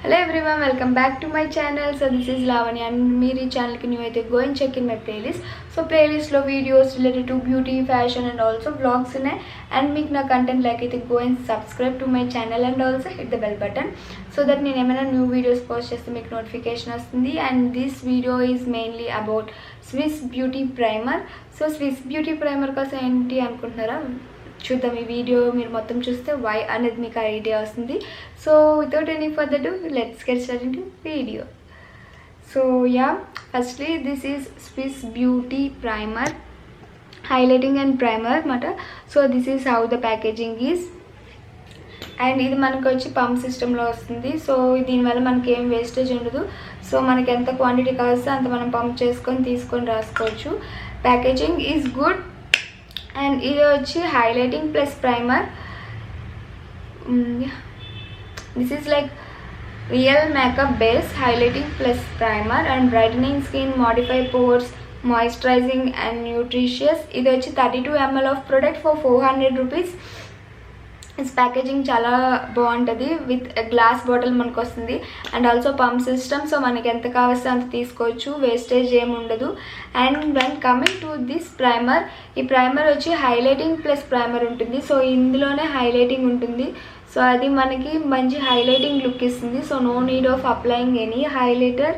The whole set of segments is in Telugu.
Hello everyone, welcome back to my channel. So this is Lavanya and मेरी channel की new है go and check in my playlist. So playlist low videos related to beauty, fashion and also vlogs in है and మీకు నా content like అయితే go and subscribe to my channel and also hit the bell button so that నేను ఏమైనా new videos post చేస్తే మీకు notification వస్తుంది. And this video is mainly about Swiss Beauty Primer. So Swiss Beauty Primer కోసం ఏంటి అనుకుంటున్నారా? చూద్దాం ఈ వీడియో మీరు మొత్తం చూస్తే వై అనేది మీకు ఐడియా వస్తుంది. So without any further ado let's get start in video. So yeah firstly this is Swiss beauty primer highlighting and primer అనమాట. So this is how the packaging is and ఇది మనకు వచ్చి పంప్ సిస్టంలో వస్తుంది. సో దీనివల్ల మనకి ఏం వేస్టేజ్ ఉండదు. సో మనకి ఎంత క్వాంటిటీ కావాల్సి అంత మనం పంప్ చేసుకొని తీసుకొని రాసుకోవచ్చు. ప్యాకేజింగ్ ఈజ్ గుడ్ అండ్ ఇది వచ్చి highlighting plus primer. This is like real makeup base highlighting plus primer and brightening skin, modify pores, moisturising and nutritious. ఇది వచ్చి 32 ml of product for 400 rupees. Is packaging చాలా బాగుంటుంది. విత్ గ్లాస్ బాటిల్ మనకు వస్తుంది and also pump system. So మనకి ఎంత కావస్తే అంత తీసుకోవచ్చు, వేస్టేజ్ ఏమి ఉండదు. And when coming to this primer, ఈ ప్రైమర్ వచ్చి హైలైటింగ్ ప్లస్ ప్రైమర్ ఉంటుంది. సో ఇందులోనే హైలైటింగ్ ఉంటుంది. సో అది మనకి మంచి హైలైటింగ్ లుక్ ఇస్తుంది. So no need of applying any highlighter.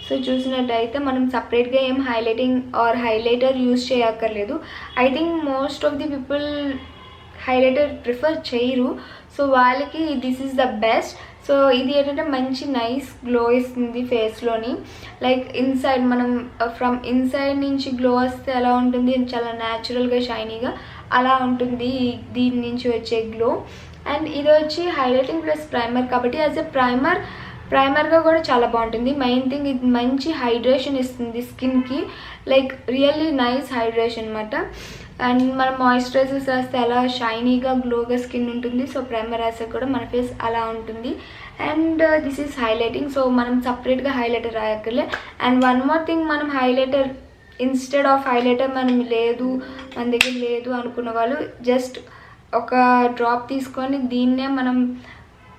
So చూసినట్టయితే మనం సపరేట్గా ఏం హైలైటింగ్ ఆర్ హైలైటర్ యూజ్ చేయక్కర్లేదు. I think most of the people highlighter prefer చేయరు. సో వాళ్ళకి this is the best. So ఇది ఏంటంటే మంచి నైస్ గ్లో ఇస్తుంది ఫేస్లోని. లైక్ ఇన్సైడ్ మనం ఫ్రమ్ ఇన్సైడ్ నుంచి గ్లో వస్తే ఎలా ఉంటుంది, చాలా న్యాచురల్గా షైనీగా అలా ఉంటుంది దీని నుంచి వచ్చే గ్లో. అండ్ ఇది వచ్చి హైలైటింగ్ ప్లస్ ప్రైమర్ కాబట్టి యాజ్ ఎ ప్రైమర్గా కూడా చాలా బాగుంటుంది. మెయిన్ థింగ్ ఇది మంచి హైడ్రేషన్ ఇస్తుంది స్కిన్కి, లైక్ రియల్లీ నైస్ హైడ్రేషన్ అనమాట. అండ్ మనం మాయిశ్చరైజర్స్ రాస్తే అలా షైనీగా గ్లోగా స్కిన్ ఉంటుంది. సో ప్రైమర్ రాస్తే కూడా మన ఫేస్ అలా ఉంటుంది. And this is highlighting. So మనం సపరేట్గా హైలైటర్ రాయక్కర్లే. అండ్ వన్ మోర్ థింగ్, మనం హైలైటర్ ఇన్స్టెడ్ ఆఫ్ హైలైటర్ మన దగ్గర లేదు అనుకున్న వాళ్ళు జస్ట్ ఒక డ్రాప్ తీసుకొని దీన్నే మనం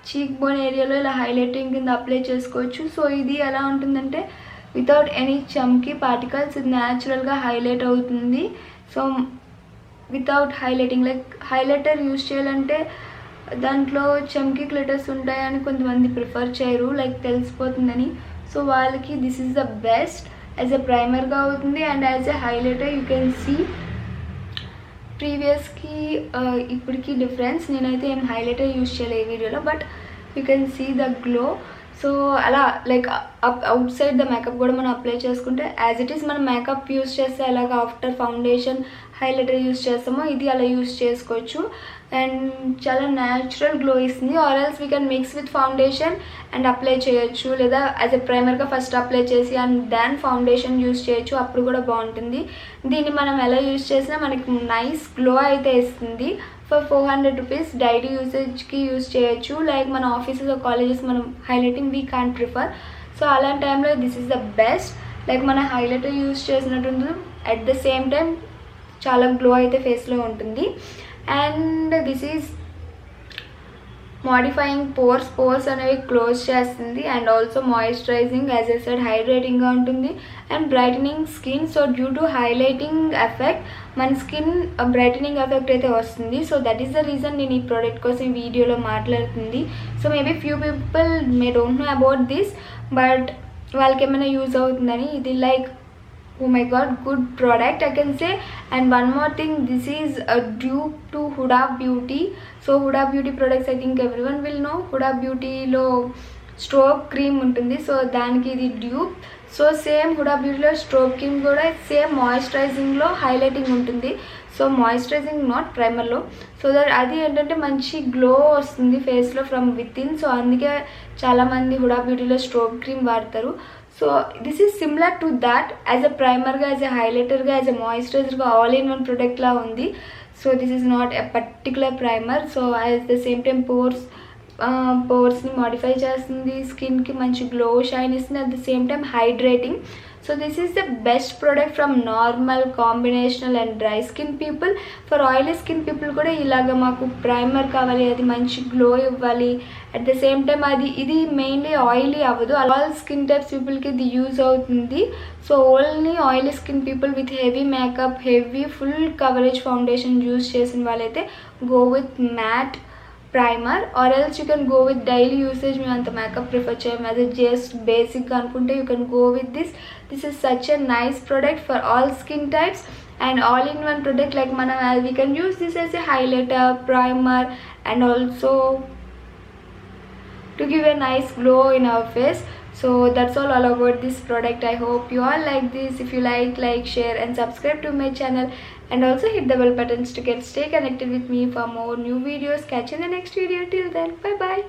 చీక్ బోన్ ఏరియాలో ఇలా హైలైటింగ్ కింద అప్లై చేసుకోవచ్చు. సో ఇది ఎలా ఉంటుందంటే వితౌట్ ఎనీ చమ్కీ పార్టికల్స్ ఇది న్యాచురల్గా హైలైట్ అవుతుంది. So without highlighting, like highlighter use చేయాలంటే దాంట్లో చమ్కీ గ్లిటర్స్ ఉంటాయని కొంతమంది ప్రిఫర్ చేయరు, లైక్ తెలిసిపోతుందని. సో వాళ్ళకి this is the best. As a ప్రైమర్గా అవుతుంది and as a highlighter you can see ప్రీవియస్కి ఇప్పటికి డిఫరెన్స్. నేనైతే ఏం హైలైటర్ యూజ్ చేయలేదు ఈ వీడియోలో, but you can see the glow. So అలా like outside the makeup కూడా మనం అప్లై చేసుకుంటే యాజ్ ఇట్ ఈస్ మనం మేకప్ యూజ్ చేస్తే అలాగ ఆఫ్టర్ ఫౌండేషన్ హైలైటర్ యూజ్ చేస్తామో ఇది అలా యూజ్ చేసుకోవచ్చు. అండ్ చాలా న్యాచురల్ గ్లో ఇస్తుంది. Or else we can mix with foundation and apply చేయొచ్చు, లేదా యాజ్ ఎ ప్రైమర్గా ఫస్ట్ అప్లై చేసి అండ్ దాన్ ఫౌండేషన్ యూజ్ చేయొచ్చు, అప్పుడు కూడా బాగుంటుంది. దీన్ని మనం ఎలా యూజ్ చేసినా మనకి నైస్ గ్లో అయితే ఇస్తుంది. ఫర్ 400 రూపీస్ డైలీ యూసేజ్కి యూజ్ చేయొచ్చు. లైక్ మన ఆఫీసెస్ కాలేజెస్ మనం highlighting we can't prefer. So అలాంటి టైంలో this is the best. Like మన హైలైటర్ యూజ్ చేసినట్టు అట్ ద సేమ్ టైం చాలా గ్లో అయితే ఫేస్లో ఉంటుంది. And this is modifying pores అనేవి క్లోజ్ చేస్తుంది and also moisturizing, as a side హైడ్రేటింగ్గా ఉంటుంది and brightening skin. So due to highlighting effect మన స్కిన్ బ్రైటనింగ్ ఎఫెక్ట్ అయితే వస్తుంది. So that is the reason నేను ఈ ప్రోడక్ట్ కోసం వీడియోలో మాట్లాడుతుంది. So maybe few people may don't know about this, but వాళ్ళకి ఏమైనా యూజ్ అవుతుందని. ఇది like oh my god, good product I can say. And one more thing, this is a dupe to Huda Beauty. So Huda Beauty products I think everyone will know. Huda Beauty lo strobe cream ఉంటుంది. సో దానికి ఇది డ్యూప్. సో సేమ్ హుడా బ్యూటీలో స్ట్రోబ్ క్రీమ్ కూడా సేమ్ మాయిశ్చరైజింగ్లో హైలైటింగ్ ఉంటుంది. సో మాయిశ్చరైజింగ్ నాట్ ప్రైమర్లో. సో దట్ అది ఏంటంటే మంచి గ్లో వస్తుంది ఫేస్లో ఫ్రమ్ విత్ ఇన్. సో అందుకే చాలామంది హుడా బ్యూటీలో స్ట్రోబ్ క్రీమ్ వాడతారు. So this is similar to that. As a ప్రైమర్గా, యాజ్ ఎ హైలైటర్గా, యాజ్ ఎ మాయిశ్చరైజర్గా ఆల్ ఇన్ వన్ ప్రొడక్ట్లా ఉంది. So this is not a particular primer. So as the same time pores పోర్స్ని మాడిఫై చేస్తుంది, స్కిన్కి మంచి గ్లో షైన్ ఇస్తుంది, at the same time hydrating. So this is the best product from normal, combinational and dry skin people. For oily skin people కూడా ఇలాగ మాకు ప్రైమర్ కావాలి, అది మంచి గ్లో ఇవ్వాలి, అట్ ద సేమ్ టైం ఇది మెయిన్లీ ఆయిలీ అవ్వదు, ఆల్ స్కిన్ టైప్స్ పీపుల్కి ఇది యూజ్ అవుతుంది. So only oily skin people with heavy makeup, heavy full coverage foundation use చేసిన వాళ్ళైతే go with mat primer, or else you can go with daily usage. మేము అంత మేకప్ ప్రిఫర్ చేయము, అది జస్ట్ బేసిక్గా అనుకుంటే you can go with this is such a nice product for all skin types and all in one product. Like మనం we can use this as a highlighter, primer and also to give a nice glow in our face. So that's all about this product. I hope you all like this. If you like, share and subscribe to my channel, and also hit the bell buttons to stay connected with me for more new videos. Catch you in the next video. Till then, bye bye.